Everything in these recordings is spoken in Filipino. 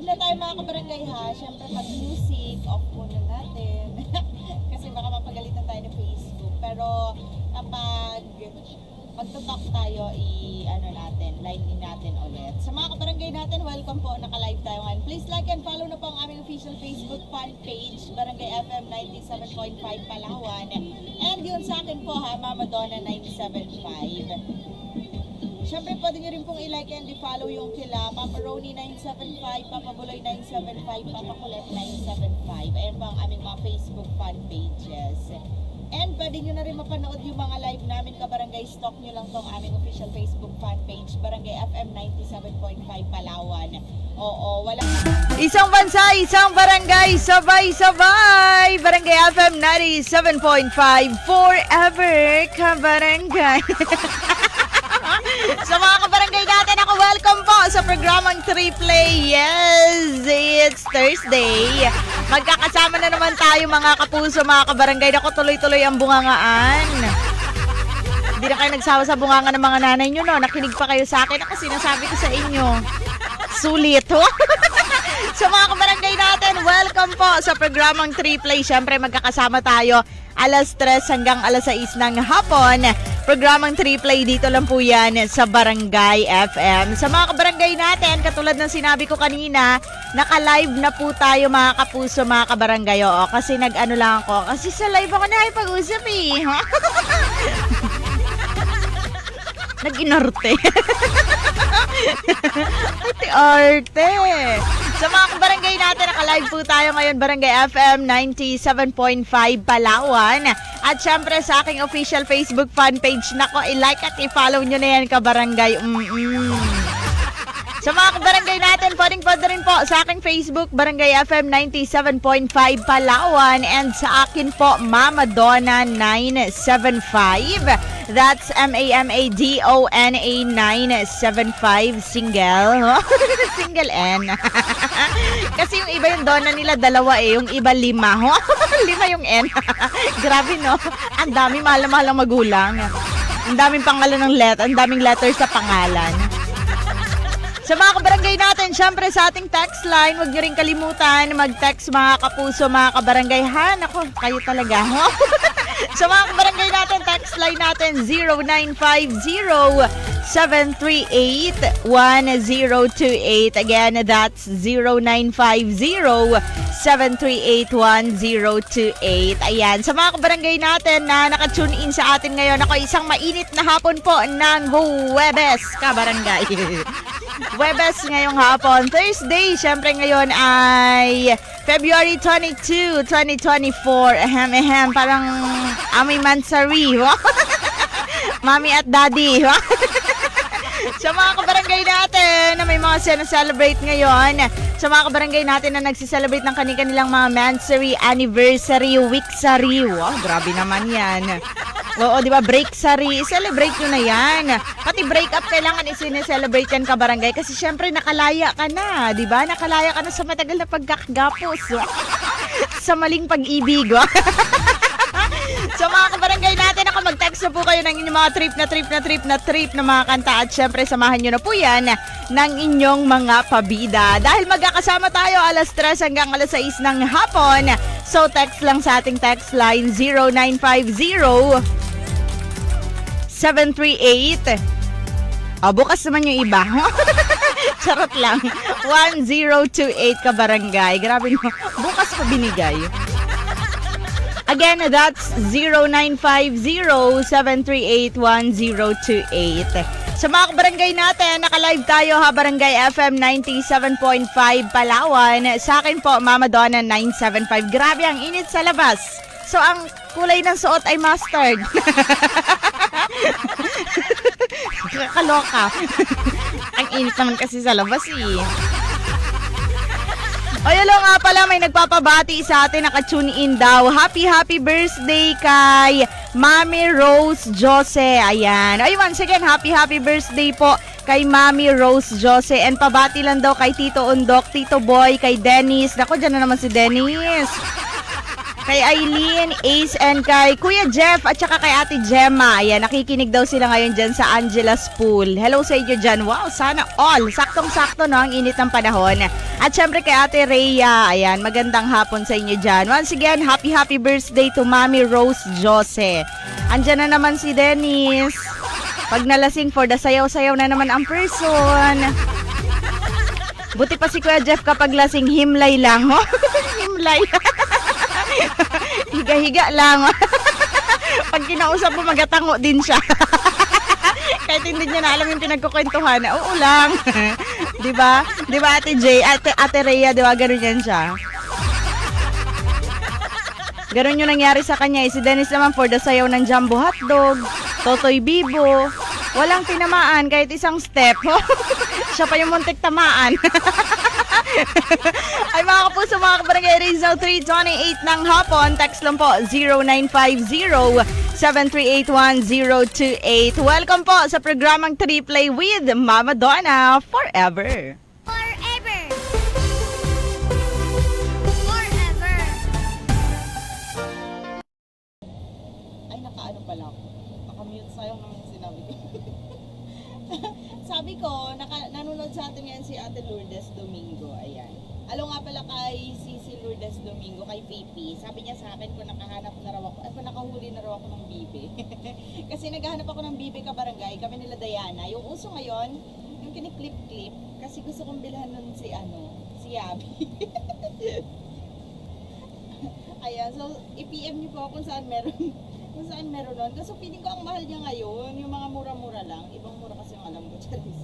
Live na tayo mga kabarangay ha. Siyempre pag music, off muna natin. Kasi baka mapagalitan tayo ng Facebook. Pero kapag magtutok tayo, line in natin ulit. Sa mga kabarangay natin, welcome po. Naka-live tayo ngayon. Please like and follow na po ang aming official Facebook fan page, Barangay FM 97.5 Palawan. And yun sa akin po ha, Mama Donna 975. Siyempre, pwede nyo rin pong i-like and i-follow yung kila Papa Roni 975, Papa Buloy 975, Papa Kulet 975. Ayan po ang aming mga Facebook fan pages. And pwede nyo na rin mapanood yung mga live namin kabarangay. Stalk nyo lang tong aming official Facebook fan page, Barangay FM 97.5 Palawan. Oo, wala. Isang bansa, isang barangay, sabay-sabay. Barangay FM 97.5, forever kabarangay. Sa mga kabarangay natin, ako welcome po sa programang 3Play. Yes, it's Thursday. Magkakasama na naman tayo mga kapuso, mga kabarangay. Ako tuloy-tuloy ang bungangaan. Hindi na kayo nagsawa sa bunganga ng mga nanay nyo, no? Nakinig pa kayo sa akin. Ako sinasabi ko sa inyo. Sulit, ho? Sa mga kabarangay natin, welcome po sa programang 3Play. Siyempre, magkakasama tayo alas 3 hanggang alas 6 ng hapon. Programang 3Play dito lang po yan sa Barangay FM. Sa mga kabarangay natin, katulad ng sinabi ko kanina, naka-live na po tayo mga kapuso, mga kabarangay. Oo, kasi nag-ano lang ako. Kasi sa live ako nakipag-usap eh. Nag-inarte. Arte. Sa mga kabarangay natin, naka-live po tayo ngayon, Barangay FM 97.5 Palawan. At syempre sa aking official Facebook fan page, nako, i-like at i-follow nyo na yan kabarangay. Sa mga kabarangay natin, pwede rin po sa aking Facebook, Barangay FM 97.5 Palawan. And sa akin po, Mama Donna 975. That's MAMADONA 975, single. Single N. Kasi yung iba yung Donna nila dalawa eh, yung iba 5. 5 yung N. Grabe no? Ang dami mahal-mahal ang magulang. Ang daming pangalan ng ang daming letters sa pangalan. Sa mga kabarangay natin, syempre sa ating text line, huwag nyo rin kalimutan mag-text mga kapuso, mga kabarangay. Ha, nako, kayo talaga. Sa mga kabarangay natin, text line natin 0950-738-1028. Again, that's 0950-738-1028. Ayan, sa mga kabarangay natin na nakatune in sa atin ngayon, ako isang mainit na hapon po ng Huwebes, kabarangay. Webes ngayong hapon. Thursday, syempre ngayon ay February 22, 2024. Parang amoy mansari. Mami at daddy. Sa mga kabarangay natin na may mga celebrate ngayon, sa mga kabarangay natin na nagsiselebrate ng kanilang mga mansary, anniversary, weeksary. Wow, grabe naman yan. Oo, di ba? Breaksary. Celebrate nyo na yan. Pati breakup kailangan i-celebrate yan kabarangay kasi syempre nakalaya ka na, di ba? Nakalaya ka na sa matagal na pagkakagapos. Sa maling pag-ibig. So mga kabarangay natin, ako mag-text na po kayo ng inyong mga trip na mga kanta at syempre samahan nyo na po yan ng inyong mga pabida. Dahil magkakasama tayo alas 3 hanggang alas 6 ng hapon. So text lang sa ating text line 0950-738. Bukas naman yung iba. Charot lang. 1028 kabarangay. Grabe mo. Bukas ko binigay. Again, that's 0950-738-1028. Sa mga kabarangay natin, naka-live tayo ha, Barangay FM 97.5 Palawan. Sa akin po, Mama Donna 975. Grabe, ang init sa labas. So, ang kulay ng suot ay mustard. Kaloka. Ang init naman kasi sa labas eh. O yalo nga pala, may nagpapabati sa atin, naka-tune in daw. Happy birthday kay Mami Rose Jose. Ayan. Ay, once again, happy birthday po kay Mami Rose Jose. And pabati lang daw kay Tito Undok, Tito Boy, kay Dennis. Naku, dyan na naman si Dennis. Kay Eileen, Ace, and kay Kuya Jeff at saka kay Ate Gemma. Ayan, nakikinig daw sila ngayon dyan sa Angela's Pool. Hello sa inyo dyan. Wow, sana all. Saktong-sakto no, ang init ng panahon. At syempre kay Ate Rhea. Ayan, magandang hapon sa inyo dyan. Once again, happy birthday to Mami Rose Jose. Andyan na naman si Dennis. Pag nalasing for the sayaw-sayaw na naman ang person. Buti pa si Kuya Jeff kapag lasing, himlay lang. Oh? Himlay. Higa-higa lang. Pag kinausap mo, magatango din siya. Kahit hindi niya na alam yung pinagkukwentuhan. Oo lang. Diba? Diba Ate Jay? Ate Rhea, diba? Ganun yan siya. Ganun yung nangyari sa kanya. Si Dennis naman for the sayaw ng Jumbo Hotdog, Totoy Bibo. Walang tinamaan kahit isang step. Siya pa yung muntik tamaan. Ay mga kapuso, mga kabarangay, it is now 3:28 ng hapon. Text lang po 0950-7381028. Welcome po sa programang 3Play with Mama Donna Forever. Forever! Forever! Ay, nakaano pala ako. Nakamute sayang naman yung sinabi ko. Sabi ko, nanonood sa atin ngayon si Ate Lourdes Domingo. Ayan. Alo nga pala kay si Lourdes Domingo, kay VP. Sabi niya sa akin kung nakahanap na raw ako, kung nakahuli na raw ako ng bibe. Kasi naghahanap ako ng bibe kabarangay, kami nila Diana. Yung uso ngayon, yung kiniklip-clip, kasi gusto kong bilhan nun si Abby. Ayan, so i-PM niyo po kung saan meron nun. Kasi feeling ko ang mahal niya ngayon, yung mga mura-mura lang. Ibang mura kasi yung alam ko, Charis.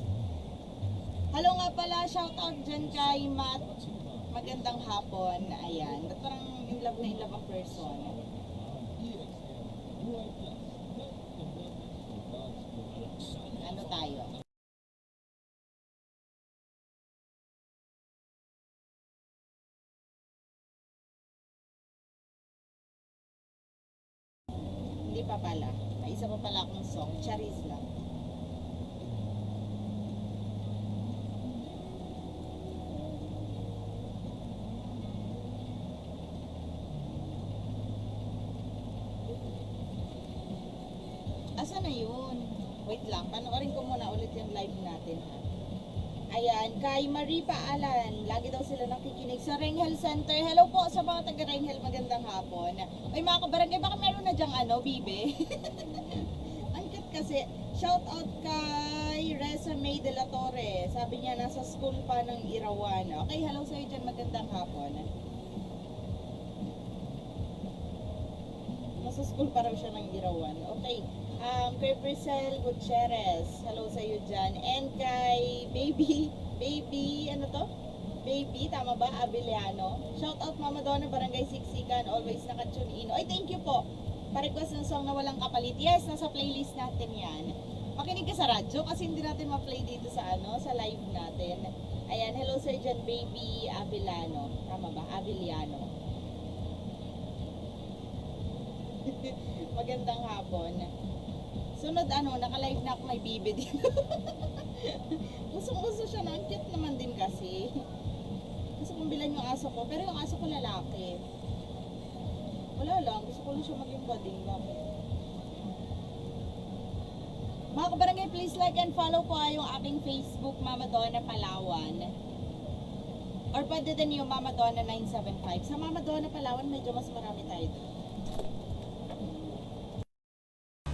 Hello nga pala, shout out dyan kay Matt. Magandang hapon. Ayan, ba't parang in love ang person? Ano tayo? Hindi pa pala. May isa pa pala akong song. Charis lang. Asa na yun? Wait lang. Panoorin ko muna ulit yung live natin ha. Ayan, kay Maripa Alan, lagi daw sila nakikinig sa Renghel Center. Hello po sa mga taga Renghel, magandang hapon. Ay mga kabarangay, baka meron na dyang bibe? Ang cute kasi. Shout out kay Reza May de la Torre. Sabi niya, nasa school pa ng Irawan. Okay, hello sa'yo dyan, magandang hapon. Nasa school pa raw siya ng Irawan. Okay. Kay Priscel Gutierrez, hello sa iyo dyan. And kay Baby, ano to? Baby, tama ba? Abiliano. Shout out Mama Donna, Barangay Siksikan, always naka-tune in. Ay, thank you po. Pa-request ng song na walang kapalit. Yes, nasa playlist natin yan. Makinig ka sa radyo kasi hindi natin ma-play dito sa sa live natin. Ayan, hello sa iyo dyan, Baby Abiliano. Tama ba? Abiliano. Magandang hapon. Sunod naka-live na ako, may bibe dito. Gusto siya na, ang cute naman din kasi. Gusto kong bilan yung aso ko, pero yung aso ko lalaki. Wala lang, gusto ko lang siya maging bading lang. Mga kabarangay, please like and follow po yung aking Facebook, Mama Donna Palawan. Or pwede din yung Mama Donna 975. Sa Mama Donna Palawan, medyo mas marami tayo doon.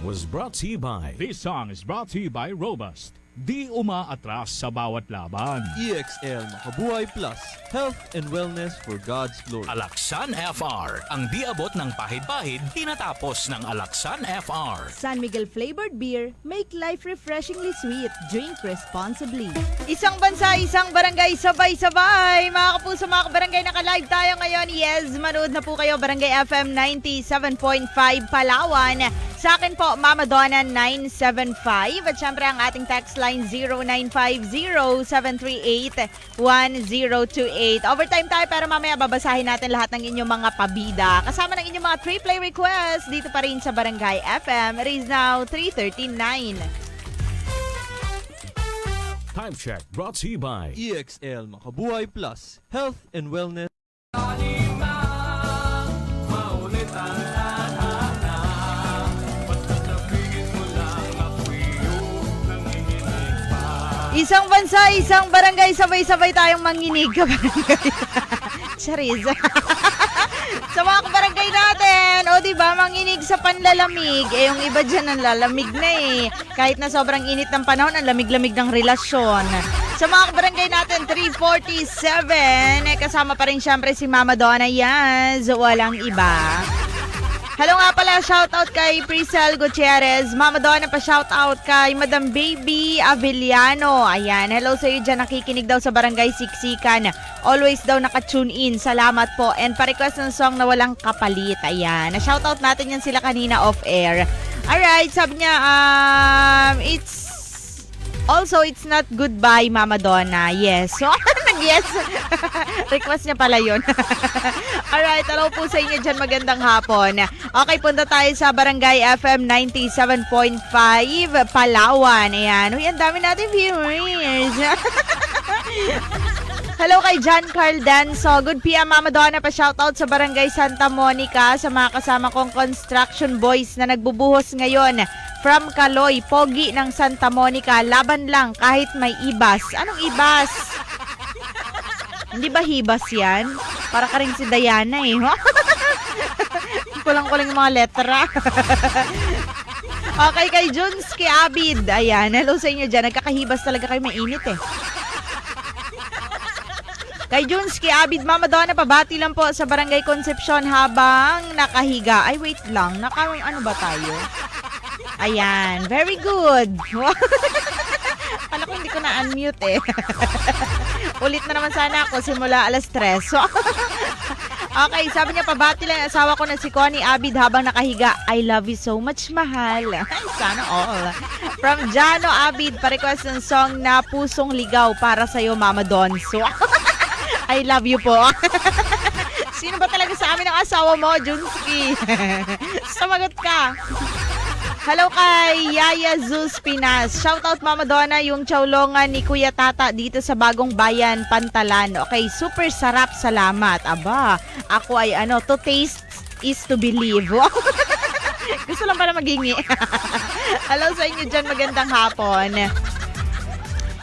Was brought to you by This song is brought to you by Robust. Di umaatras sa bawat laban. EXL Makabuhay Plus, health and wellness for God's glory. Alaksan FR. Ang di abot ng pahid-pahid, tinatapos ng Alaksan FR. San Miguel flavored beer, make life refreshingly sweet. Drink responsibly. Isang bansa, isang barangay, sabay-sabay. Mga kapuso, mga kabarangay, naka-live tayo ngayon. Yes, manood na po kayo, Barangay FM 97.5 Palawan. Sa akin po, Mama Donna 975. At syempre ang ating text line 0950-738-1028. Overtime tayo pero mamaya babasahin natin lahat ng inyong mga pabida. Kasama ng inyong mga 3-play requests dito pa rin sa Barangay FM. It is now 3:39. Time check brought to you by EXL Makabuhay Plus, health and wellness. Isang bansa, isang barangay, sabay-sabay tayong manginig ka barangay. Charis. Sa mga kabarangay natin, o diba, manginig sa panlalamig. Eh, yung iba dyan ang lalamig na eh. Kahit na sobrang init ng panahon, ang lamig-lamig ng relasyon. Sa mga kabarangay natin, 347, eh, kasama pa rin syempre si Mama Donna Yaz. Walang iba. Hello nga pala, shoutout kay Priscel Gutierrez. Mama Donna pa shoutout kay Madam Baby Avellano. Ayan, hello sa iyo dyan, nakikinig daw sa Barangay Siksikan. Always daw naka-tune in. Salamat po. And pa-request ng song na walang kapalit. Ayan, na-shoutout natin yan sila kanina off-air. Alright, sabi niya, it's not goodbye, Mama Donna. Yes. So, yes. Request niya pala yun. Alright, hello po sa inyo dyan. Magandang hapon. Okay, punta tayo sa Barangay FM 97.5 Palawan. Ayan. Uy, ang dami natin viewers. Hello kay John Carl Danso. Good PM, Mama Donna. Pa-shoutout sa Barangay Santa Monica sa mga kasama kong construction boys na nagbubuhos ngayon from Kaloy, Pogi ng Santa Monica. Laban lang kahit may ibas. Anong ibas? Hindi ba hibas yan? Para ka rin si Diana eh. Kulang-kulang yung mga letra. Okay, kay Junski Abid. Ayan, hello sa inyo dyan. Nagkakahibas talaga kayo, mainit eh. Kay Junski Abid, Mama Donna, pabati lang po sa Barangay Concepcion habang nakahiga. Ay, wait lang. Ano ba tayo? Ayan, very good. Alam ko hindi ko na-unmute eh. Ulit na naman sana ako simula 3:00. So, okay, sabi niya, pabati lang asawa ko na si Connie Abid habang nakahiga. I love you so much, mahal. Sana all. From Jano Abid, pa-request ng song na Pusong Ligaw para sa'yo, Mama Don. So, I love you po. Sino ba talaga sa amin ang asawa mo, Junski? Sumagot ka. Hello kay Yaya Zuz Pinas. Shoutout Mama Donna, yung chowlongan ni Kuya Tata dito sa Bagong Bayan, Pantalan. Okay, super sarap, salamat. Aba, ako ay to taste is to believe. Gusto lang pala maghingi. Hello sa inyo dyan, magandang hapon.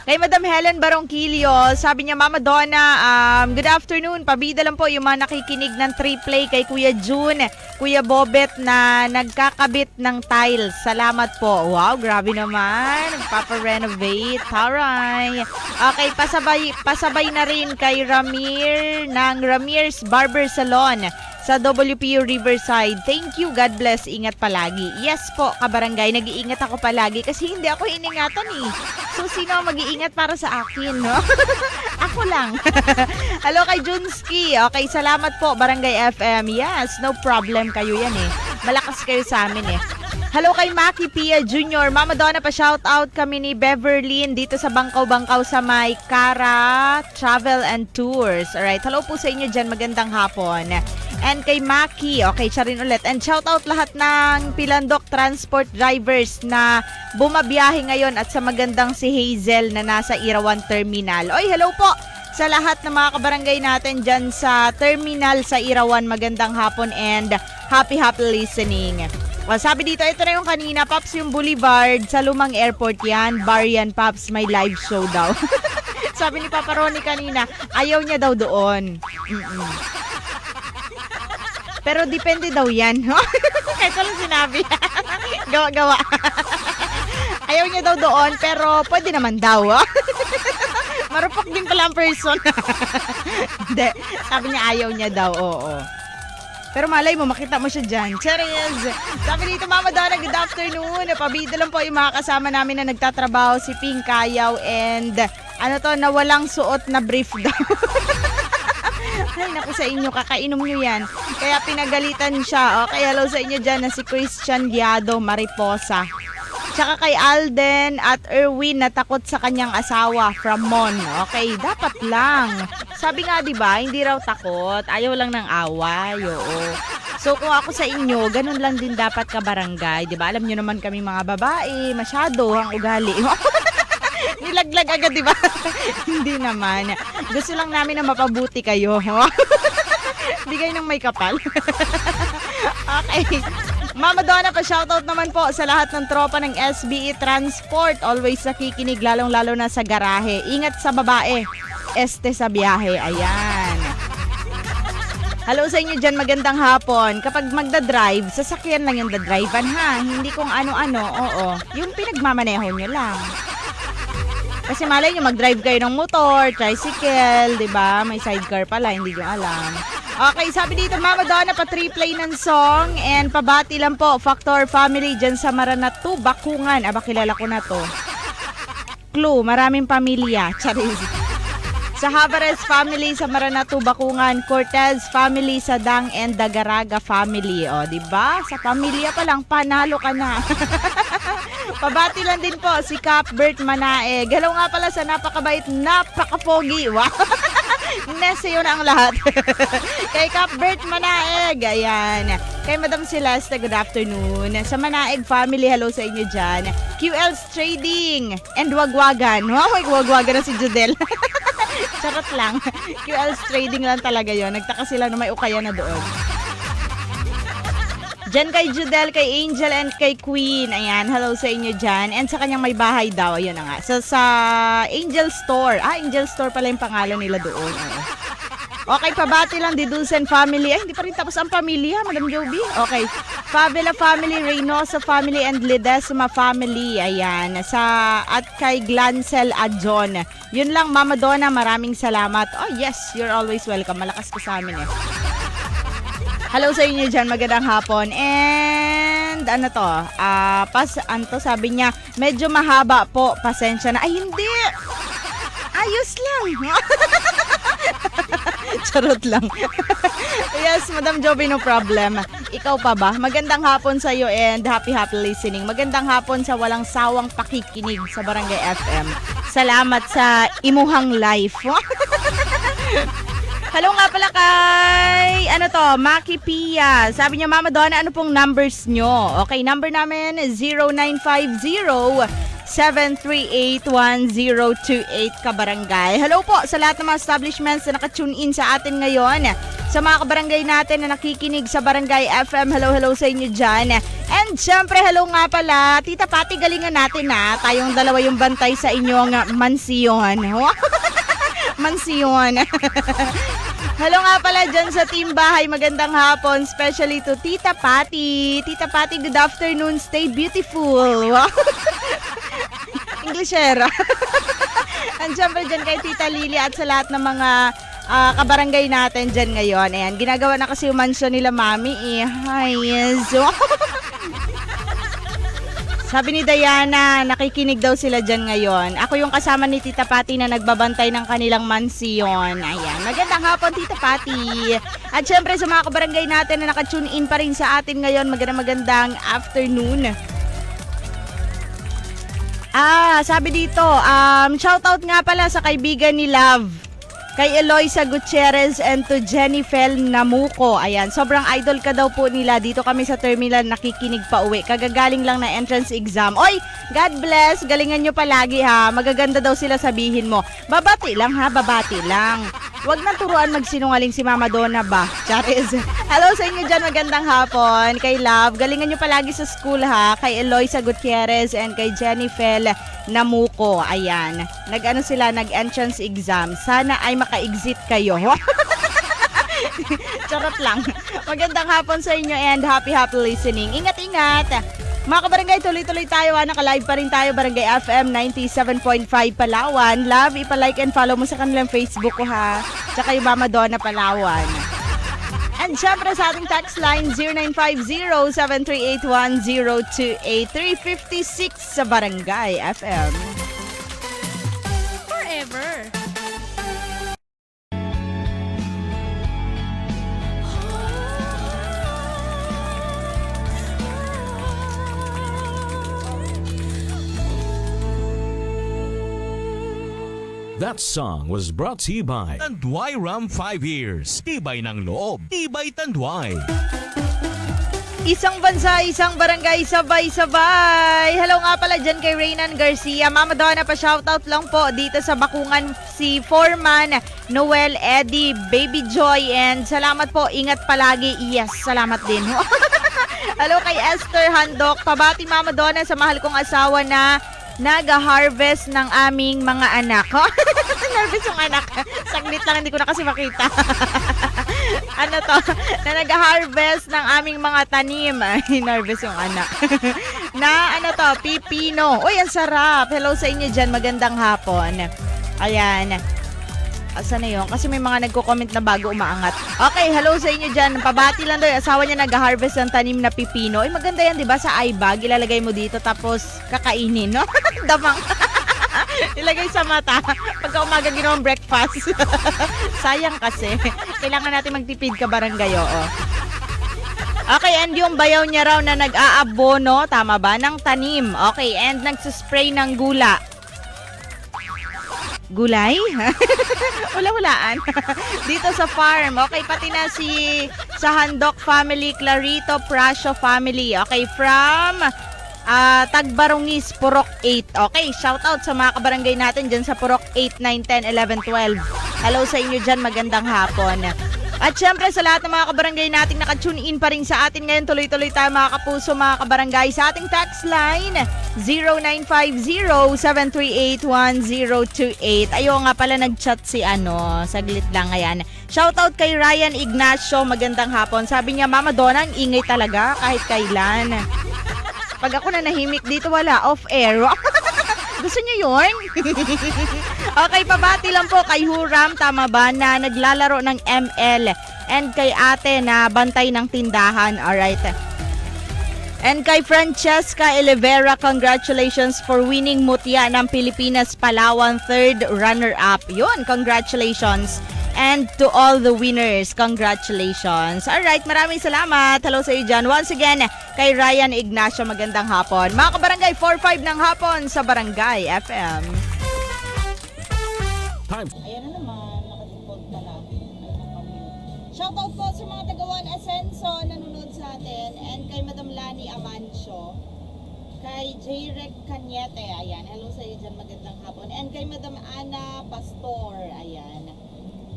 Kay Madam Helen Barongkilio, sabi niya, Mama Donna, good afternoon. Pabida lang po yung mga nakikinig ng 3Play kay Kuya June, Kuya Bobet na nagkakabit ng tiles. Salamat po. Wow, grabe naman. Nagpapa-renovate. Taray. Okay, pasabay na rin kay Ramir ng Ramir's Barber Salon sa WPU Riverside. Thank you. God bless. Ingat palagi. Yes po, kabarangay. Nag-iingat ako palagi kasi hindi ako iningatan eh. So, sino ang mag-iingat para sa akin, no? Ako lang. Hello kay Junski. Okay, salamat po, Barangay FM. Yes, no problem. Kayo yan eh. Malakas kayo sa amin eh. Hello kay Maki Pia Jr. Mama Donna, pa-shoutout kami ni Beverlyn dito sa Bangkaw-Bangkaw sa may Cara Travel and Tours. Alright, hello po sa inyo dyan. Magandang hapon. And kay Maki, okay, siya rin ulit. And shoutout lahat ng Pilandok Transport Drivers na bumabiyahe ngayon at sa magandang si Hazel na nasa Irawan Terminal. Oy, hello po sa lahat ng mga kabarangay natin dyan sa Terminal sa Irawan. Magandang hapon and happy listening. Well, sabi dito, ito na yung kanina, Pops, yung Boulevard sa Lumang Airport yan. Bar yan, Pops, may live show daw. Sabi ni Papa Ronnie kanina, ayaw niya daw doon. Pero depende daw yan. Ito lang sinabi. Gawa-gawa. Ayaw niya daw doon, pero pwede naman daw. Marupok din pala ang person. Hindi. Sabi niya ayaw niya daw, oo. Pero malay mo, makita mo siya dyan. Cheers! Sabi dito, Mama Donna, good afternoon. Pabida lang po yung mga kasama namin na nagtatrabaho, si Pink Kayaw and na walang suot na brief daw. Ay, naku sa inyo, kakainom nyo yan. Kaya pinagalitan siya. Okay, hello sa inyo dyan na si Christian Guiado Mariposa. Tsaka kay Alden at Erwin na takot sa kanyang asawa from Mon. Okay, dapat lang. Sabi nga 'di ba, hindi raw takot, ayaw lang ng away. Oo. So kung ako sa inyo, ganun lang din dapat ka barangay, 'di ba? Alam niyo naman kami mga babae, masyado ang ugali. Nilaglag agad, 'di ba? Hindi naman. Gusto lang namin na mapabuti kayo. Bigay ng may kapal. Okay. Mama Donna, pa-shoutout naman po sa lahat ng tropa ng SBE Transport. Always nakikinig, lalong-lalo na sa garahe. Ingat sa babae. Sa biyahe. Ayan. Hello sa inyo dyan, magandang hapon. Kapag magdadrive, sasakyan lang yung dadrivean ha. Hindi kung ano-ano, oo. Yung pinagmamaneho nyo lang. Kasi malay nyo, mag-drive kayo ng motor, tricycle, di ba? May sidecar pala, hindi nyo alam. Okay, sabi dito, Mama Donna, pa-3-play ng song and pabati lang po, Factor Family dyan sa Maranatu, Bakungan. Aba, kilala ko na to. Clue, maraming pamilya. Charis. Sa Habares family sa Maranatu, Bakungan, Cortez family sa Dang and Dagaraga family. O, di ba? Sa pamilya pa lang, panalo ka na. Pabati lang din po si Capbert Manaeg. Hello nga pala sa napakabait, napakapogi. Wow. Nese yun ang lahat. Kay Capbert Manaeg. Ayan. Kay Madam Celeste, good afternoon. Sa Manaeg family, hello sa inyo dyan. QL's Trading and Wagwagan. Wow, may wagwagan na si Judel. Charot lang. QL's Trading lang talaga yon. Nagtaka sila na may ukaya na doon. Diyan kay Judel, kay Angel, and kay Queen. Ayan, hello sa inyo dyan. And sa kanyang may bahay daw, ayun na nga. Sa Angel Store. Angel Store pala yung pangalan nila doon. Okay, pabati lang, Didusen family. Ay, hindi pa rin tapos ang pamilya, Madam Joby. Okay, Fabela family, Reynosa family, and Ledesma family. Ayan, at kay Glancel Adjon. Yun lang, Mama Donna, maraming salamat. Oh yes, you're always welcome. Malakas ka sa amin eh. Hello sa inyo dyan, magandang hapon. And ano to, sabi niya, medyo mahaba po, pasensya na. Ay, hindi! Ayos lang! Charot lang. Yes, Madam Joby, no problem. Ikaw pa ba? Magandang hapon sa iyo and happy listening. Magandang hapon sa walang sawang pakikinig sa Barangay FM. Salamat sa imuhang life. Hello nga pala kay, Maki Pia. Sabi niya, Mama Donna, ano pong numbers nyo? Okay, number namin, 0950-738-1028 Kabarangay. Hello po sa lahat ng mga establishments na nakatune in sa atin ngayon. Sa mga kabarangay natin na nakikinig sa Barangay FM, hello sa inyo dyan. And syempre, hello nga pala, Tita Pati, galingan natin na. Tayong dalawa yung bantay sa inyong mansiyon. Mansiyon. Hello nga pala dyan sa team bahay. Magandang hapon, especially to Tita Pati. Tita Pati, good afternoon. Stay beautiful. Wow. Englishera. And syempre dyan kay Tita Lily at sa lahat ng mga kabarangay natin dyan ngayon. Ayan, ginagawa na kasi yung mansion nila, Mami. Hi, yes. Sabi ni Diana, nakikinig daw sila dyan ngayon. Ako yung kasama ni Tita Pati na nagbabantay ng kanilang mansiyon. Ayan, magandang hapon, Tita Pati. At syempre sa mga kabarangay natin na nakatune in pa rin sa atin ngayon, magandang afternoon. Sabi dito, shoutout nga pala sa kaibigan ni Love. Kay Eloisa Gutierrez and to Jennifer Namuco. Ayan, sobrang idol ka daw po nila. Dito kami sa terminal nakikinig pa uwi. Kagagaling lang na entrance exam. Oy, God bless. Galingan nyo palagi ha. Magaganda daw sila, sabihin mo. Babati lang ha, babati lang. Huwag na turuan magsinungaling si Mama Donna ba? Charis. Hello sa inyo dyan, magandang hapon. Kay Love, galingan nyo palagi sa school ha. Kay Eloisa Gutierrez and kay Jennifer Namuco. Ayan, nag-entrance exam. Sana ay maka-exit kayo. Charot lang. Magandang hapon sa inyo and happy listening. Ingat-ingat. Mga kabarangay, tuloy-tuloy tayo ha. Naka-live pa rin tayo, Barangay FM 97.5 Palawan. Love, ipa-like and follow mo sa kanilang Facebook ko ha. Tsaka yung Mama Donna Palawan. And syempre sa ating text line 0950-738-1028 356 sa Barangay FM. Forever. That song was brought to you by Tanduay Ram 5 Years. Tibay ng loob, tibay Tanduay. Isang bansa, isang barangay, sabay-sabay. Hello nga pala dyan kay Reynan Garcia. Mama Donna, pa-shoutout lang po dito sa Bakungan si Foreman, Noel, Eddie, Baby Joy, and salamat po. Ingat palagi. Yes, salamat din. Hello kay Esther Handok. Pabati Mama Donna sa mahal kong asawa na nag-harvest ng aming mga anak. Nervous yung anak. Saglit lang, hindi ko na kasi makita. Ano to? Na nag-harvest ng aming mga tanim. Ay, nervous yung anak. Na ano to? Pipino. Uy, ang sarap. Hello sa inyo dyan. Magandang hapon. Ayan. Asan na yun? Kasi may mga nagko-comment na bago umaangat. Okay, hello sa inyo dyan. Pabati lang daw. Asawa niya nag-harvest ng tanim na pipino. Ay, maganda yan, di ba? Sa eye bag, ilalagay mo dito tapos kakainin, no? Damang. Ilagay sa mata. Pagka umaga ginawang breakfast. Sayang kasi. Kailangan natin magtipid ka barangay, oo. Okay, and yung bayaw niya raw na nag-aabono, tama ba? Ng tanim. Okay, and nagsuspray ng gula. Gulay? Wala-walaan. Dito sa farm. Okay, pati na si sa Handok family, Clarito Prasio family. Okay, from Tagbarongis, Purok 8. Okay, shout out sa mga kabarangay natin dyan sa Purok 8, 9, 10, 11, 12. Hello sa inyo dyan, magandang hapon. At syempre sa lahat ng mga kabarangay natin nakatune in pa rin sa atin ngayon, tuloy-tuloy tayo mga kapuso, mga kabarangay sa ating text line 0950-738-1028. Ayaw nga pala nag-chat si saglit lang, ayan. Shoutout kay Ryan Ignacio, magandang hapon. Sabi niya, Mama Donna, ang ingay talaga kahit kailan. Pag ako na nahimik dito, wala, off-air. Gusto niyo yun? Okay, pabati lang po kay Huram, tama ba, na naglalaro ng ML. And kay ate na bantay ng tindahan. Alright. And kay Francesca Olivera, congratulations for winning Mutya ng Pilipinas Palawan 3rd runner-up. Yun, congratulations. And to all the winners, congratulations. Alright, maraming salamat. Hello sa iyo dyan. Once again, kay Ryan Ignacio, magandang hapon. Mga kabarangay, 4-5 ng hapon sa Barangay FM. Time. Ayan na naman, naka-default pala. Shoutout po sa mga tagawan Asenso nanonood sa atin, and kay Madam Lani Amancio, kay J-Rec Cañete, ayan, hello sa iyo dyan, magandang hapon, and kay Madam Ana Pastor, ayan,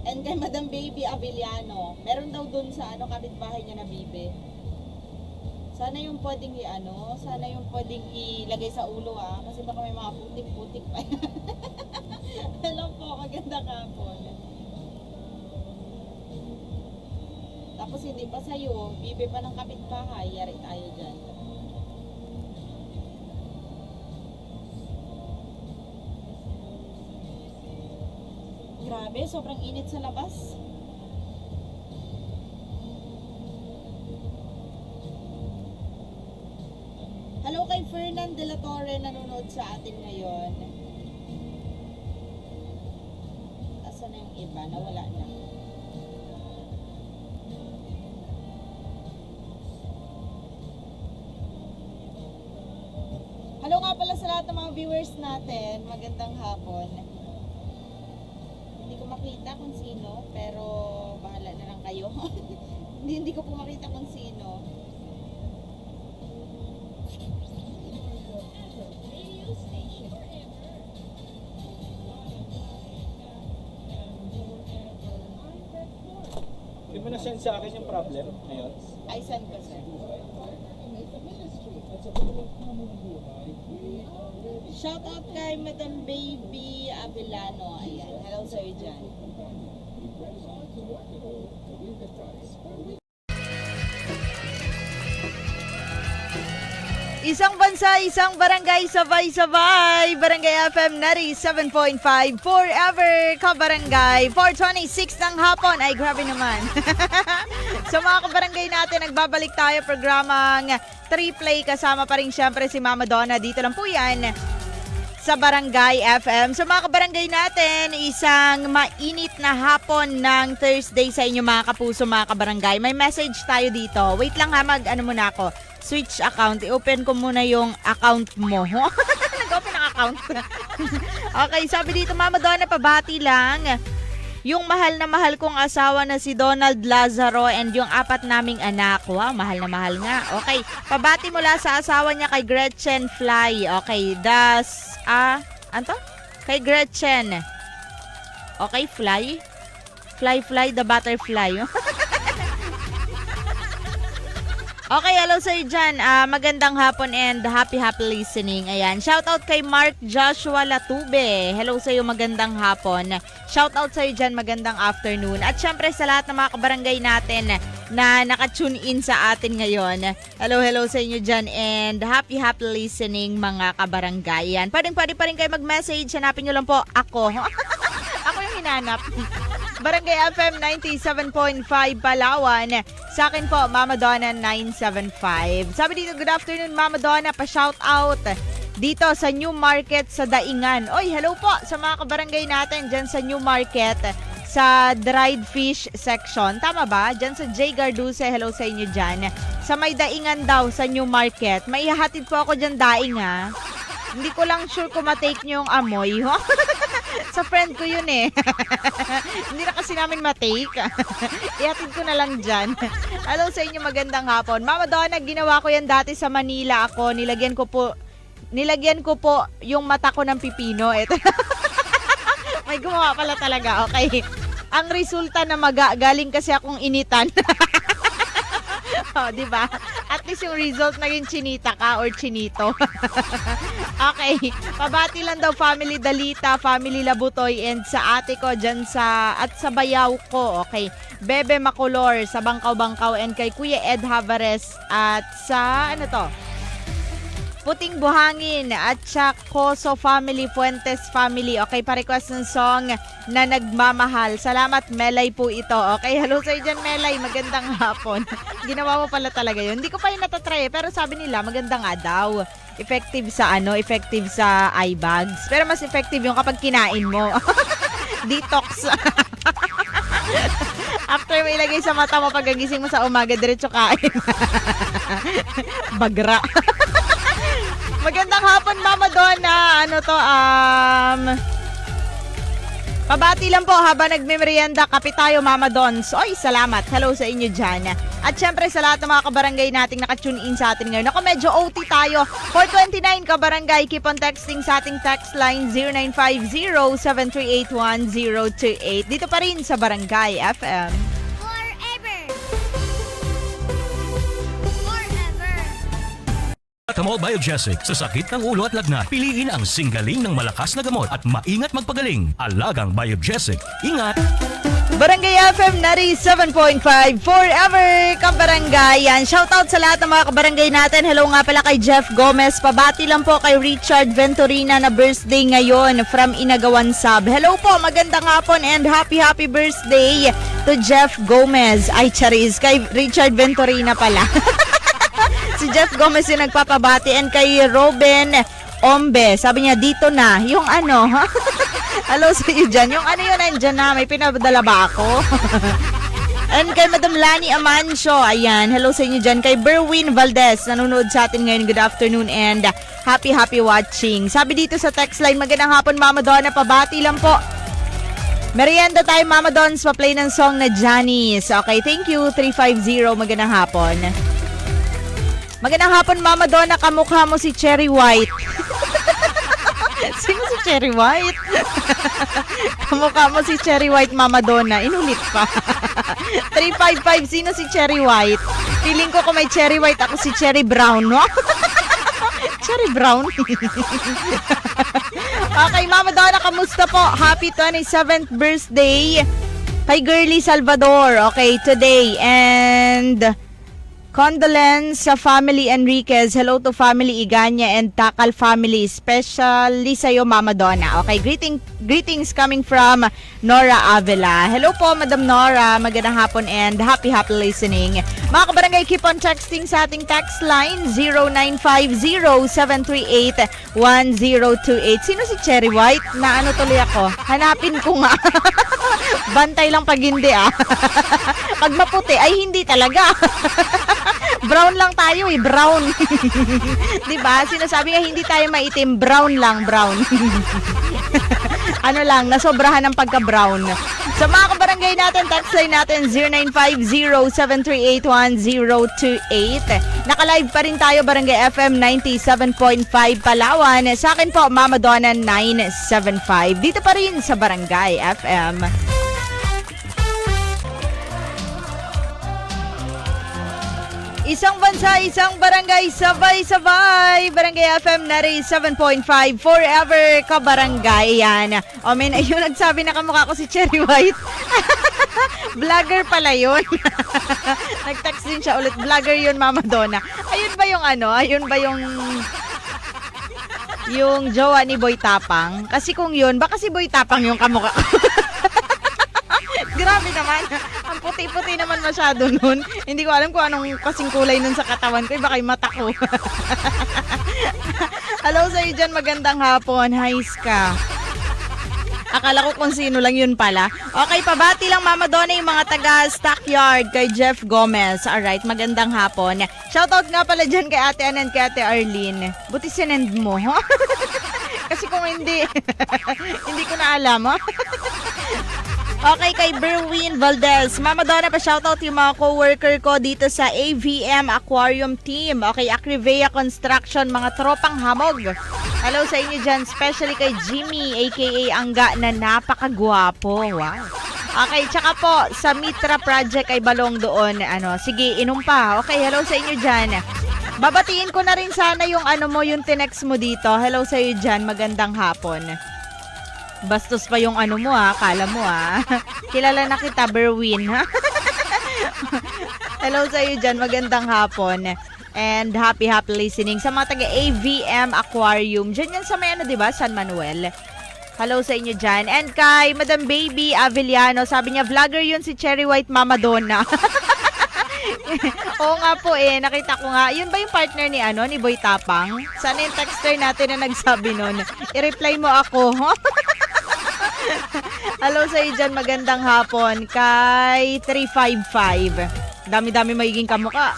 and kay Madam Baby Avellano. Meron daw dun sa kapitbahay niya na bibe. Sana yung pwedeng sana yung pwedeng ilagay sa ulo kasi baka may mga putik-putik pa yan. Hello po, magandang hapon. Tapos hindi pa sa'yo, bibe pa ng kapitbahay, yari tayo dyan. Grabe, sobrang init sa labas. Hello kay Fernan de la Torre, nanonood sa atin ngayon. Asan na yung iba? Nawala na. Hello nga pala sa lahat ng mga viewers natin. Magandang hapon. Hindi ko makita kung sino, pero bahala na lang kayo. hindi ko po makita kung sino. Hindi mo na-send sa akin yung problem ngayon? I send ko, sir. Shout out kay Madam Baby Avellano. Ayan, hello sir dyan. Isang bansa, isang barangay, sabay-sabay. Barangay FM 97.5 forever kabarangay. 4:26 ng hapon. Ay, grabe naman. So mga kabarangay natin, nagbabalik tayo programang 3Play. Kasama pa rin syempre si Mama Donna. Dito lang po yan sa Barangay FM. So mga kabarangay natin, isang mainit na hapon ng Thursday sa inyo mga kapuso, mga kabarangay. May message tayo dito. Wait lang ha, muna ako. Switch account. I-open ko muna yung account mo. Nag-open ang account. Okay, sabi dito, Mama Donna, pabati lang. Yung mahal na mahal kong asawa na si Donald Lazaro and yung 4 naming anak. Wow, mahal na mahal nga. Okay, pabati mula sa asawa niya kay Gretchen Fly. Okay, ano to? Kay Gretchen. Okay, Fly. Fly, the butterfly. Okay, hello sa'yo dyan. Magandang hapon and happy listening. Ayan, shoutout kay Mark Joshua Latube. Hello sa'yo, magandang hapon. Shoutout sa'yo dyan, magandang afternoon. At syempre sa lahat ng mga kabarangay natin na nakatune in sa atin ngayon. Hello sa inyo dyan and happy listening mga kabarangay. Yan, pwede pa rin kayo mag-message. Hanapin nyo lang po ako. Ako yung hinanap. Barangay FM 97.5 Palawan. Sa akin po, Mama Donna 975. Sabi dito, good afternoon Mama Donna, pa-shout out dito sa New Market sa Daingan. Oy, hello po sa mga kabarangay natin dyan sa New Market sa dried fish section. Tama ba? Dyan sa J. Garduse, hello sa inyo dyan. Sa may Daingan daw sa New Market. May ihahatid po ako dyan daing ha. Hindi ko lang sure kung matake nyo yung amoy. Sa friend ko yun eh. Hindi na kasi namin matake. Ihatid ko na lang dyan. Hello sa inyo, magandang hapon. Mama Donna, ginawa ko yan dati sa Manila ako. Nilagyan ko po yung mata ko ng pipino. Ito. May gumawa pala talaga. Okay. Ang resulta na galing kasi akong initan. Oh, di ba? At least yung result naging chinita ka or chinito. Okay. Pabati lang daw family Dalita, family Labutoy, and sa ate ko dyan at sa bayaw ko. Okay. Bebe Macolor sa Bangkaw-Bangkaw, and kay Kuya Ed Havares at sa Puting Buhangin at sa Coso family, Fuentes family. Okay, pa-request ng song na Nagmamahal. Salamat, Melay po ito. Okay, hello sa'yo dyan, Melay. Magandang hapon. Ginawa mo pala talaga yun. Hindi ko pa yun natatry, pero sabi nila, maganda nga daw. Effective sa eye bags. Pero mas effective yung kapag kinain mo. Detox. After mo ilagay sa mata mo, pagagising mo sa umaga, diretso kain. Bagra. Magandang hapon, Mama Donna. Pabati lang po habang nagmemerienda. Kape tayo, Mama Dons. Oy, salamat. Hello sa inyo dyan. At syempre sa lahat ng mga kabarangay nating nakatune in sa atin ngayon. Ako, medyo OT tayo. 429 kabarangay. Keep on texting sa ating text line 0950-738-1028. Dito pa rin sa Barangay FM. Forever. Forever. Atamol Biogesic, sa sakit ng ulo at lagnat, piliin ang singgaling ng malakas na gamot at maingat magpagaling. Alagang Biogesic, ingat! Barangay FM 97.5 Forever Kabarangay. Yan, shoutout sa lahat ng mga kabarangay natin. Hello nga pala kay Jeff Gomez. Pabati lang po kay Richard Venturina na birthday ngayon from Inagawan Sub. Hello po, magandang hapon and happy birthday to Jeff Gomez. Ay, charis, kay Richard Venturina pala. Si Jeff Gomez yung nagpapabati, and kay Robin Ombe. Sabi niya, dito na. Yung hello sa iyo dyan. Yung yun, nandyan na. May pinadala ba ako? And kay Madam Lani Amancio. Ayan, hello sa inyo dyan. Kay Berwin Valdez, nanonood sa atin ngayon. Good afternoon and happy watching. Sabi dito sa text line, magandang hapon, Mama Donna. Pabati lang po. Merienda tayo, Mama Dons. Pa-play ng song na Janice. Okay, thank you. 350, magandang hapon. Magandang hapon, Mama Donna. Kamukha mo si Cherry White. Sino si Cherry White? Kamukha mo si Cherry White, Mama Donna. Inulit pa. 355, sino si Cherry White? Feeling ko kung may Cherry White, ako si Cherry Brown, no? Cherry Brown? Okay, Mama Donna, kamusta po? Happy 27th birthday kay Girly Salvador. Okay, today. And condolence sa family Enriquez. Hello to family Iganya and Takal family. Especially sa'yo, Mama Donna. Okay, greetings coming from Nora Avila. Hello po, Madam Nora. Magandang hapon and happy listening. Mga kabarangay, keep on texting sa ating text line 0950-738-1028. Sino si Cherry White? Tuloy ako. Hanapin ko nga. Bantay lang pag hindi Pag maputi ay hindi talaga. Brown lang tayo brown. 'Di ba? Sinasabi nga hindi tayo maitim, brown lang, brown. Nasobrahan ng pagka-brown. Sa mga kabarangay natin, text line natin 0950-738-1028. Naka-live pa rin tayo, Barangay FM 97.5 Palawan. Sa akin po, Mama Donna 975. Dito pa rin sa Barangay FM. Isang bansa, isang barangay, sabay-sabay. Barangay FM na rin 7.5, forever kabarangay. Yan. O men, ayun, nagsabi na kamukha ko si Cherry White. Vlogger pala yun. Nag-text din siya ulit. Vlogger yun, Mama Donna. Ayun ba yung ano? Ayun ba yung jowa ni Boy Tapang? Kasi kung yun, baka si Boy Tapang yung kamukha ko. Grabe naman. Ang puti-puti naman masyado nun. Hindi ko alam kung anong kasing kulay nun sa katawan ko. Baka yung mata ko. Hello sa'yo dyan. Magandang hapon. Hi, Ska. Akala ko kung sino lang yun pala. Okay, pabati lang Mama Donna yung mga taga Stockyard kay Jeff Gomez. Alright, magandang hapon. Shoutout nga pala dyan kay Ate Ann and kay Ate Arlene. Buti sinend mo, ha? Kasi kung hindi, hindi ko na alam, ha? Okay, kay Berwin Valdez. Mama Donna, pa-shoutout yung mga co-worker ko dito sa AVM Aquarium Team. Okay, Acrivea Construction, mga tropang hamog. Hello sa inyo dyan, especially kay Jimmy, aka Angga, na napakagwapo. Wow. Okay, tsaka po, sa Mitra Project ay balong doon. Sige, inom pa. Okay, hello sa inyo dyan. Babatiin ko na rin sana yung yung tinext mo dito. Hello sa iyo dyan, magandang hapon. Bastos pa yung mo kala mo Kilala na kita, Berwin, ha? Hello sa iyo dyan, magandang hapon. And happy listening sa mga taga AVM Aquarium. Diyan yan sa may diba? San Manuel. Hello sa inyo dyan. And kay Madam Baby Avellano, sabi niya, vlogger yun si Cherry White Mama Donna. Oo nga po nakita ko nga. Yun ba yung partner ni Boy Tapang? Sana yung texter natin na nagsabi nun. I-reply mo ako. Hello sa iyo dyan, magandang hapon. Kay 355. Dami-dami magiging kamukha.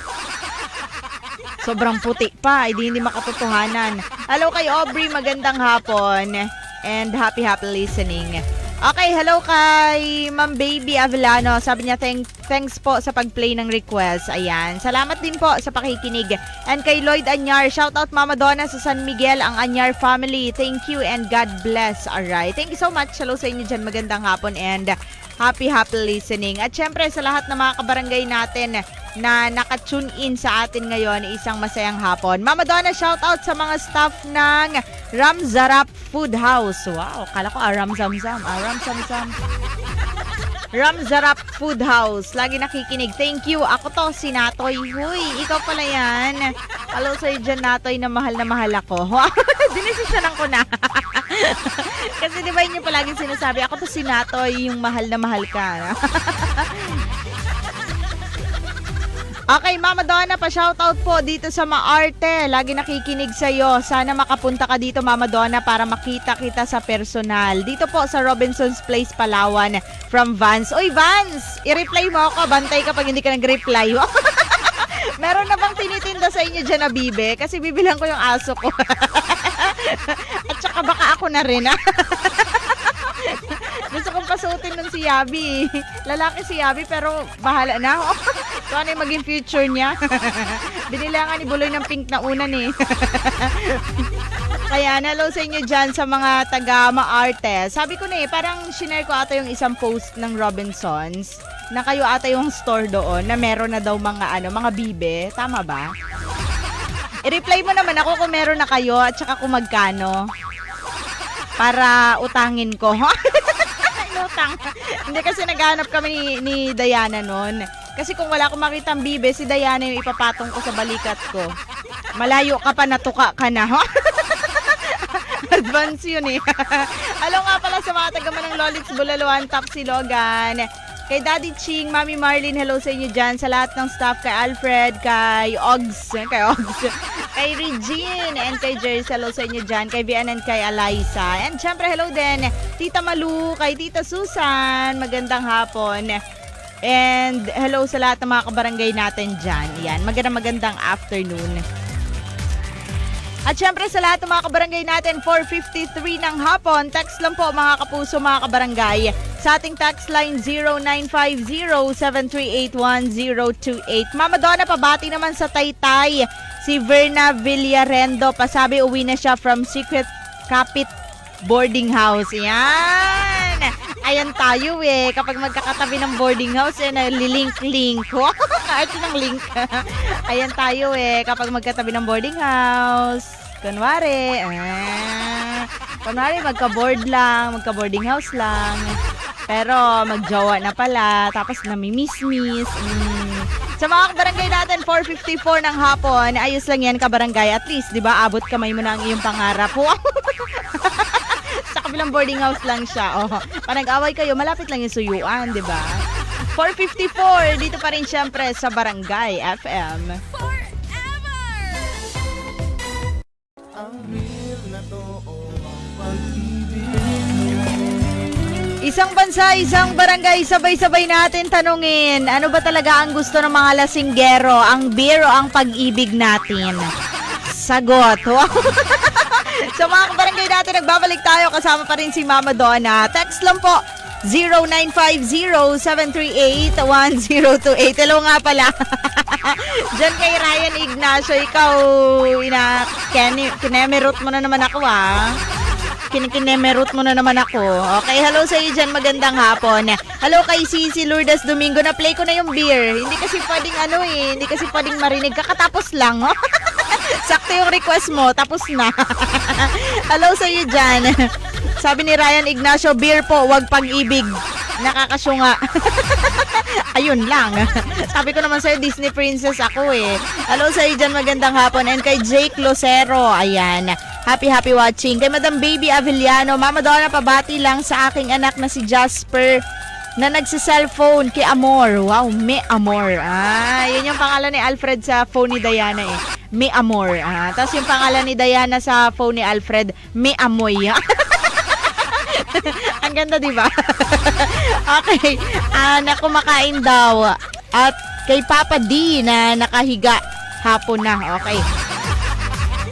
Sobrang puti pa, hindi makatotohanan. Hello kay Aubrey, magandang hapon. And happy listening. Okay, hello kay Ma'am Baby Avellano. Sabi niya, thanks po sa pag-play ng request. Ayan. Salamat din po sa pakikinig. And kay Lloyd Anyar, shout out Mama Donna sa San Miguel, ang Anyar family. Thank you and God bless. Alright. Thank you so much. Hello sa inyo dyan. Magandang hapon and happy listening. At syempre sa lahat ng mga kabarangay natin na nakatune in sa atin ngayon, isang masayang hapon. Mama Donna, shout out sa mga staff ng Ramzarap Food House. Wow, kala ko Ramzamzam. Ramzamzam. Ramzarap Food House. Lagi nakikinig. Thank you. Ako to, si Natoy. Huy, ikaw pala yan. Hello sa'yo dyan, Natoy, na mahal ako. Dinesisyonan ko na. Kasi di ba yun yung palaging sinasabi, ako to si Natoy, yung mahal na mahal ka. Okay, Mama Donna, pa-shoutout po dito sa Maarte. Lagi nakikinig sa'yo. Sana makapunta ka dito, Mama Donna, para makita kita sa personal. Dito po sa Robinson's Place, Palawan, from Vance. Uy, Vance! I-reply mo ako. Bantay ka pag hindi ka nag-reply. Meron na bang tinitinda sa inyo dyan na bibe? Kasi bibilang ko yung aso ko. At saka baka ako na rin, Gusto kong pasuotin nun si Yabi. Lalaki si Yabi pero bahala na. Kung ano yung maging future niya. Binilangan ni Buloy ng pink na unan Kaya hello sa inyo dyan sa mga taga Maarte. Sabi ko na parang shinare ko ata yung isang post ng Robinsons na kayo ata yung store doon na meron na daw mga mga bibe. Tama ba? I-reply mo naman ako kung meron na kayo at saka kung magkano. Para utangin ko. Utang. Hindi kasi naghanap kami ni Diana noon. Kasi kung wala akong makitang bibe, si Diana yung ipapatong ko sa balikat ko. Malayo ka pa, natuka ka na. Advance yun Hello nga pala sa mga taga ng Lolits Bulaluan, Top si Logan. Kay Daddy Ching, Mami Marlene, hello sa inyo dyan. Sa lahat ng staff, kay Alfred, kay Ogs, kay Regine, and kay Jerry, hello sa inyo dyan. Kay Vian and kay Eliza. And syempre, hello din, Tita Malu, kay Tita Susan, magandang hapon. And hello sa lahat ng mga kabarangay natin dyan. Yan, magandang afternoon. At syempre sa lahat ng mga kabarangay natin, 4:53 ng hapon, text lang po mga kapuso, mga kabarangay. Sa ating text line 0950-738-1028. Mama Donna, pabati naman sa Taytay. Si Verna Villarendo, pasabi uwi na siya from Secret Capit Boarding House. Yan! Ayan tayo eh. Kapag magkakatabi ng boarding house, nalilink-link. Art ng link. Ayan tayo eh. Kapag magkatabi ng boarding house. Kunwari, magka-board lang, magka-boarding house lang. Pero magjowa na pala, tapos namimiss-miss. Sa mga kabarangay natin, 4:54 ng hapon, ayos lang yan kabarangay. At least, di ba, abot kamay mo na ang iyong pangarap. Sa kabilang boarding house lang siya. Oh, pag nag-away kayo, malapit lang yung suyuan, di ba? 4:54, dito pa rin syempre sa Barangay FM. Isang bansa, isang barangay, sabay-sabay natin tanungin, ano ba talaga ang gusto ng mga lasinggero? Ang beer o ang pag-ibig natin? Sagot. Sa mga kabarangay natin, nagbabalik tayo. Kasama pa rin si Mama Donna. Text lang po, 0950-738-1028. Hello nga pala. Diyan kay Ryan Ignacio, ikaw, kinemerot mo na naman ako Kinikinemerot mo na naman ako. Okay, hello sa iyo dyan. Magandang hapon. Hello kay Cici Lourdes Domingo. Na-play ko na yung beer. Hindi kasi pwedeng hindi kasi pwedeng marinig. Kakatapos lang. Sakto yung request mo. Tapos na. Hello sa iyo dyan. Sabi ni Ryan Ignacio, beer po, wag pag-ibig. Nakakasyunga. Ayun lang. Sabi ko naman sa'yo, Disney princess ako eh. Hello sa iyo dyan. Magandang hapon. And kay Jake Lucero. Ayan. Happy watching. Kay Madam Baby Avellano, Mama Donna, pabati lang sa aking anak na si Jasper na nagsa-cellphone kay Amor. Wow, Me Amor. Yun yung pangalan ni Alfred sa phone ni Diana eh. Me Amor. Tapos yung pangalan ni Diana sa phone ni Alfred, Me Amoy. Ang ganda, di ba? Okay. Na kumakain daw. At kay Papa D na nakahiga hapon na. Okay.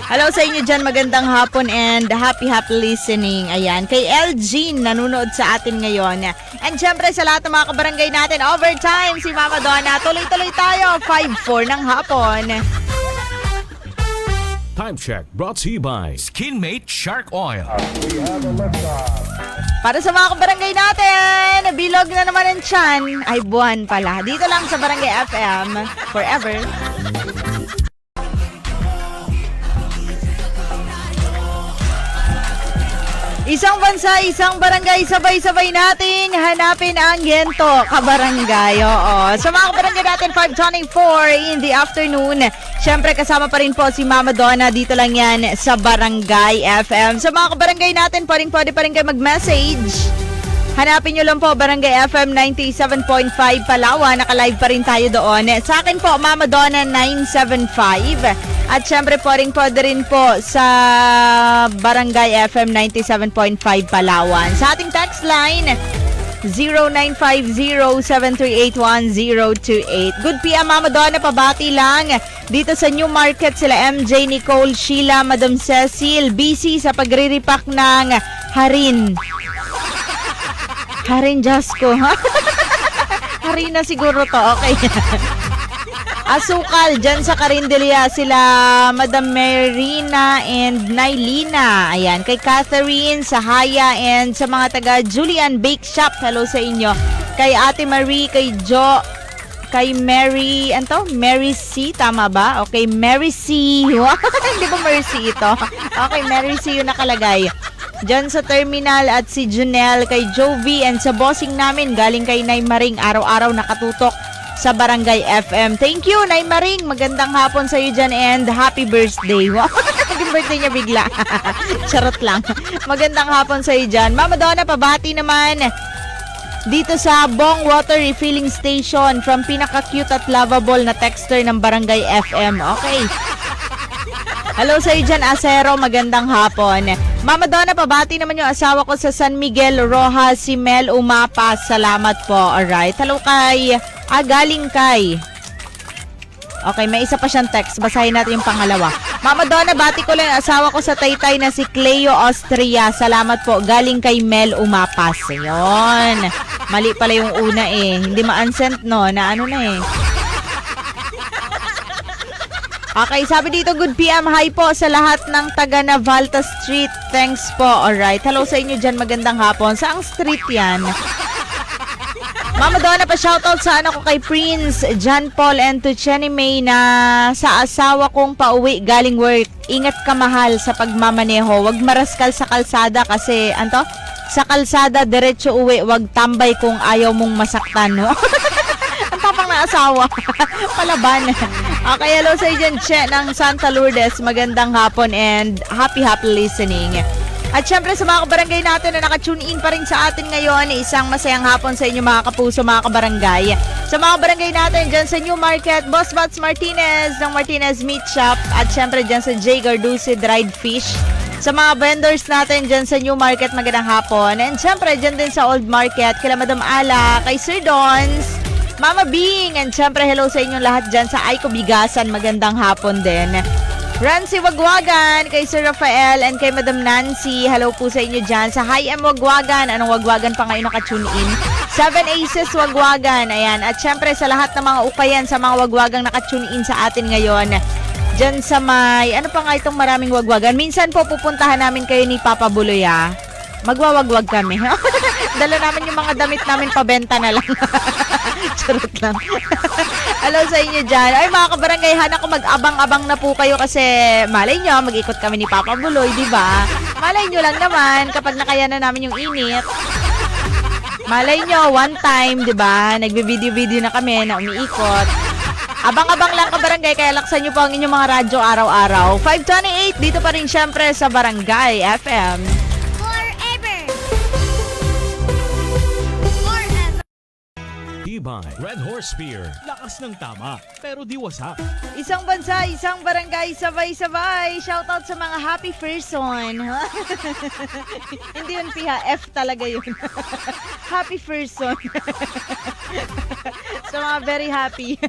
Hello sa inyo dyan, magandang hapon and happy listening. Ayan, kay LG nanonood sa atin ngayon. And syempre sa lahat ng mga kabarangay natin, overtime si Mama Donna. Tuloy-tuloy tayo, 5:04 ng hapon. Time check brought to you by Skinmate Shark Oil. Para sa mga kabarangay natin, bilog na naman ang tiyan. Ay, buwan pala. Dito lang sa Barangay FM, forever. Isang bansa, isang barangay, sabay-sabay nating hanapin ang yento, kabarangay. Oo. Sa mga kabarangay natin, 5:24 in the afternoon. Siyempre, kasama pa rin po si Mama Donna. Dito lang yan sa Barangay FM. Sa mga kabarangay natin, pwede pa rin kayo mag-message. Hanapin nyo lang po, Barangay FM 97.5 Palawan. Naka-live pa rin tayo doon. Sa akin po, Mama Donna 975. At syempre po rin po sa Barangay FM 97.5 Palawan. Sa ating text line, 0950-738-1028. Good PM, Mama Donna, pabati lang. Dito sa New Market sila MJ, Nicole, Sheila, Madam Cecil, busy sa pagre-repack ng harin. Harin Jasco, ha? Harina siguro to, okay. Asukal, dyan sa Carindelia, sila Madam Marina and Nailina. Ayan, kay Catherine, sa Haya, and sa mga taga Julian Bake Shop, hello sa inyo. Kay Ate Marie, kay Jo, kay Mary, Mary C, tama ba? Okay, Mary C. Hindi ba Mary C ito? Okay, Mary C yung nakalagay. Diyan sa terminal at si Junel, kay Jovi, and sa bossing namin, galing kay Nay Maring, araw-araw nakatutok sa Barangay FM. Thank you, Nay Maring. Magandang hapon sa iyo dyan and happy birthday. Wow, naging birthday niya bigla. Charot lang. Magandang hapon sa iyo dyan. Mama Donna, pabati naman dito sa Bong Water Refilling Station from pinaka-cute at lovable na texter ng Barangay FM. Okay. Hello sa iyo dyan, Acero. Magandang hapon. Mama Donna, pabati naman yung asawa ko sa San Miguel, Rojas, si Mel Umapas. Salamat po. Alright. Hello kay... galing kay... Okay, may isa pa siyang text. Basahin natin yung pangalawa. Mama Donna, bati ko lang yung asawa ko sa Taytay na si Cleo Austria. Salamat po. Galing kay Mel Umapas. Ayun. Mali pala yung una eh. Hindi ma-unsent no, na ano na eh. Okay, sabi dito, good PM. Hi po sa lahat ng taga Navalta Street thanks po. Alright. Hello sa inyo dyan. Magandang hapon. Saang street yan? Mama Donna, pa-shoutout sa anak ko kay Prince, John Paul, and to Jenny May na sa asawa kong pauwi galing work. Ingat ka mahal sa pagmamaneho. Huwag maraskal sa kalsada kasi, anto? Sa kalsada, diretso uwi. Huwag tambay kung ayaw mong masaktan, no? Ang tapang na asawa. Palaban. Okay, hello sa iyo dyan, Che ng Santa Lourdes. Magandang hapon and happy listening. At syempre sa mga kabarangay natin na nakatune in pa rin sa atin ngayon, isang masayang hapon sa inyo mga kapuso, mga kabarangay. Sa mga barangay natin dyan sa New Market, Boss Bats Martinez ng Martinez Meat Shop. At syempre dyan sa J. Garduce Dried Fish. Sa mga vendors natin dyan sa New Market, magandang hapon. And syempre dyan din sa Old Market, kila Madam Ala, kay Sir Dons, Mama Bing, and syempre hello sa inyong lahat dyan sa Aiko Bigasan, magandang hapon din. Rancy Wagwagan, kay Sir Rafael, and kay Madam Nancy, hello po sa inyo dyan. Sa Hi M Wagwagan, anong Wagwagan pa ngayon nakatune in? 7 Aces Wagwagan, ayan. At syempre sa lahat ng mga ukayan, sa mga Wagwagang nakatune in sa atin ngayon, dyan sa may, ano pa nga itong maraming Wagwagan? Minsan po pupuntahan namin kayo ni Papa Buloy, ah. Magwawagwag kami. Dala namin yung mga damit namin, pabenta na lang. Charot lang. Hello sa inyo dyan. Ay mga kabarangayhan, ako mag-abang-abang na po kayo kasi malay nyo, mag-ikot kami ni Papa Buloy, di ba? Malay nyo lang naman kapag nakayanan namin yung init. Malay nyo, one time, di ba? Nagbe-video-video na kami na umiikot. Abang-abang lang kabarangay, kaya laksan nyo po ang inyong mga radyo araw-araw. 528, dito pa rin syempre sa Barangay FM. Forever. Forever. Tibay, Red Horse Spear, Lakas ng tama, pero di wasak. Isang bansa, isang barangay, sabay-sabay. Shoutout sa mga happy person. Hindi yun piha, F talaga yun. Happy person. Sa mga very happy.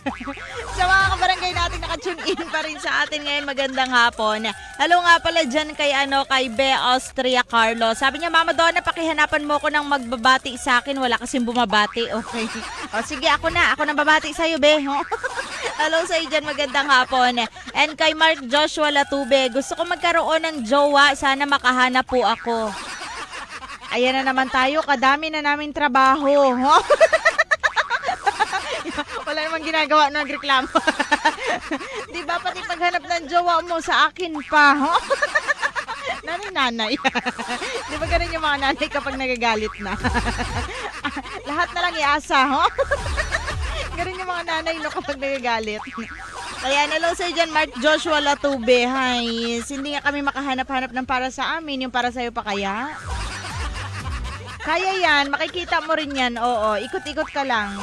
Sa mga kabarangay natin, nakatune in pa rin sa atin ngayon. Magandang hapon. Hello nga pala dyan kay, kay Be Austria Carlo. Sabi niya, Mama Donna, pakihanapan mo ko ng magbabati sa akin. Wala kasing bumabati. Okay. O sige, ako na babati sa'yo, Be. Hello sa iyo dyan, magandang hapon. And kay Mark Joshua Latube, gusto ko magkaroon ng jowa. Sana makahanap po ako. Ayan na naman tayo, kadami na namin trabaho. Wala namang ginagawa, nagreklamo. Di ba pati paghanap ng jowa mo sa akin pa? Nanay. Di ba ganun yung mga nanay kapag nagagalit na? Lahat na lang iasa, Ganun yung mga nanay no kapag nagagalit. Kaya hello sa dyan, Mark Joshua Latube. Hi, hindi nga kami makahanap-hanap ng para sa amin. Yung para sa'yo pa kaya? Kaya yan, makikita mo rin yan. Oo, ikot-ikot ka lang.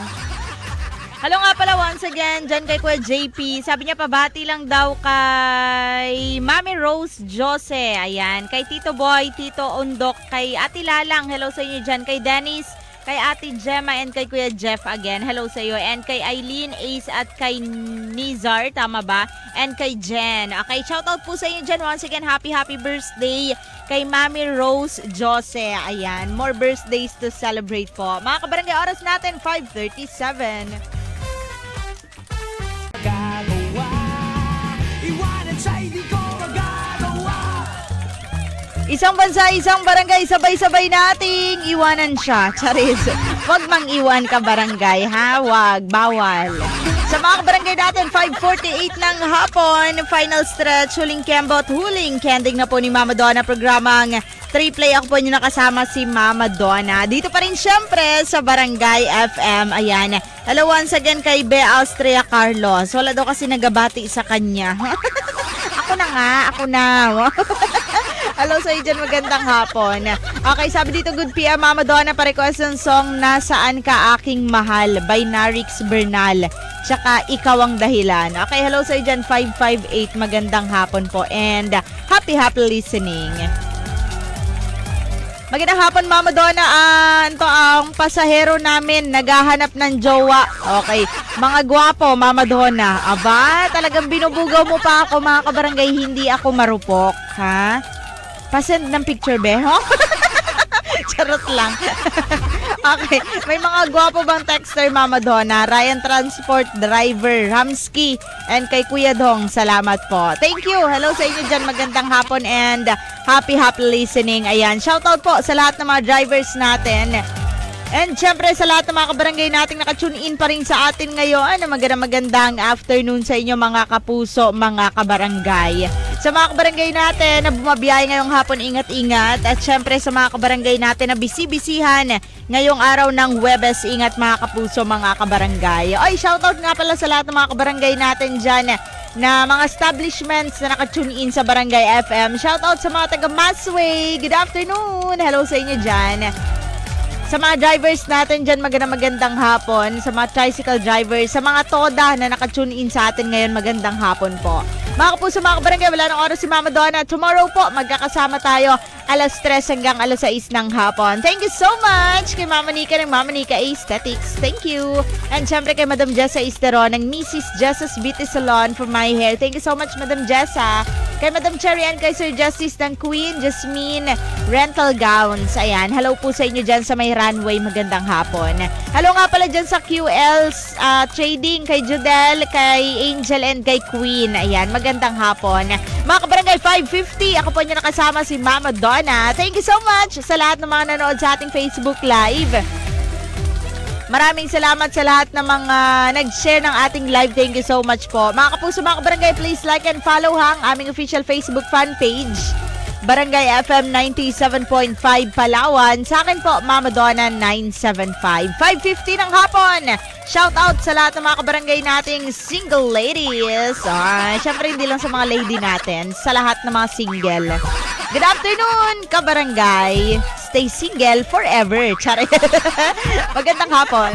Hello nga pala once again, dyan kay Kuya JP. Sabi niya, pabati lang daw kay Mami Rose Jose. Ayan, kay Tito Boy, Tito Undok, kay Ate Lalang. Hello sa inyo dyan. Kay Dennis, kay Ate Gemma, and kay Kuya Jeff again. Hello sa iyo. And kay Eileen, Ace, at kay Nizar, tama ba? And kay Jen. Okay, shoutout po sa inyo dyan. Once again, happy birthday kay Mami Rose Jose. Ayan, more birthdays to celebrate po. Mga kabarangay, oras natin, 5:37. Isang bansa, isang barangay, sabay-sabay nating iwanan siya. Charis, wag mang iwan ka barangay, ha? Wag, bawal. Sa mga kabarangay natin, 5:48 ng hapon, final stretch, huling kembot, huling kending na po ni Mama Donna, programang 3-play. Ako po nyo nakasama si Mama Donna. Dito pa rin syempre sa Barangay FM. Ayan. Hello once again kay Be Austria Carlos. Wala daw kasi nagabati sa kanya. Ako na. Hello sa dyan, magandang hapon. Okay, sabi dito, good PM, Mama Donna, pa-request ng song Nasaan Ka Aking Mahal by Narix Bernal. Tsaka Ikaw Ang Dahilan. Okay, hello sa dyan, 558, magandang hapon po. And happy listening. Magandang hapon, Mama Donna. Ito ang pasahero namin, naghahanap ng jowa. Okay, mga gwapo, Mama Donna. Aba, talagang binubugaw mo pa ako, mga kabarangay, hindi ako marupok, ha? Pasend ng picture, be, ho? Charot lang. Okay. May mga gwapo bang texter, Mama Donna? Ryan Transport Driver, Hamski, and kay Kuya Dong. Salamat po. Thank you. Hello sa inyo dyan. Magandang hapon and happy listening. Ayan. Shoutout po sa lahat ng mga drivers natin. And syempre sa lahat ng mga kabarangay nating nakatune in pa rin sa atin ngayon. Magandang afternoon sa inyo mga kapuso, mga kabarangay. Sa mga kabarangay natin na bumabiyay ngayong hapon, ingat-ingat. At syempre sa mga kabarangay natin na bisi-bisihan ngayong araw ng Huwebes, ingat mga kapuso, mga kabarangay. Oy, shoutout nga pala sa lahat ng mga kabarangay natin dyan na mga establishments na nakatune in sa Barangay FM. Shoutout sa mga taga Masway. Good afternoon. Hello sa inyo dyan. Sa mga drivers natin dyan, magandang hapon. Sa mga tricycle drivers, sa mga toda na nakatune in sa atin ngayon, magandang hapon po. Mga kapuso, mga kabarangay, wala nang oras si Mama Donna. Tomorrow po, magkakasama tayo alas 3 hanggang alas 6 ng hapon. Thank you so much kay Mama Nika ng Mama Nika Aesthetics. Thank you. And syempre kay Madam Jessa Istero ng Mrs. Jessa's Beauty Salon for my hair. Thank you so much, Madam Jessa. Kay Madam Cherry and kay Sir Justice ng Queen Jasmine Rental Gowns. Ayan, hello po sa inyo dyan sa may runway. Magandang hapon. Hello nga pala dyan sa QL's Trading, kay Judel, kay Angel, and kay Queen. Ayan, magandang hapon. Mga kabarangay, 5:50. Ako po niyo nakasama si Mama Donna. Thank you so much sa lahat ng mga nanood sa ating Facebook Live. Maraming salamat sa lahat ng mga nag-share ng ating live. Thank you so much po. Mga kapuso, mga kabarangay, please like and follow ang aming official Facebook fan page, Barangay FM 97.5 Palawan. Sa akin po, Mama Donna 975. 5:50 ng hapon. Shout out sa lahat ng mga kabarangay nating single ladies. Syempre hindi lang sa mga lady natin, sa lahat ng mga single. Good afternoon, kabarangay. Stay single forever. Charay. Magandang hapon.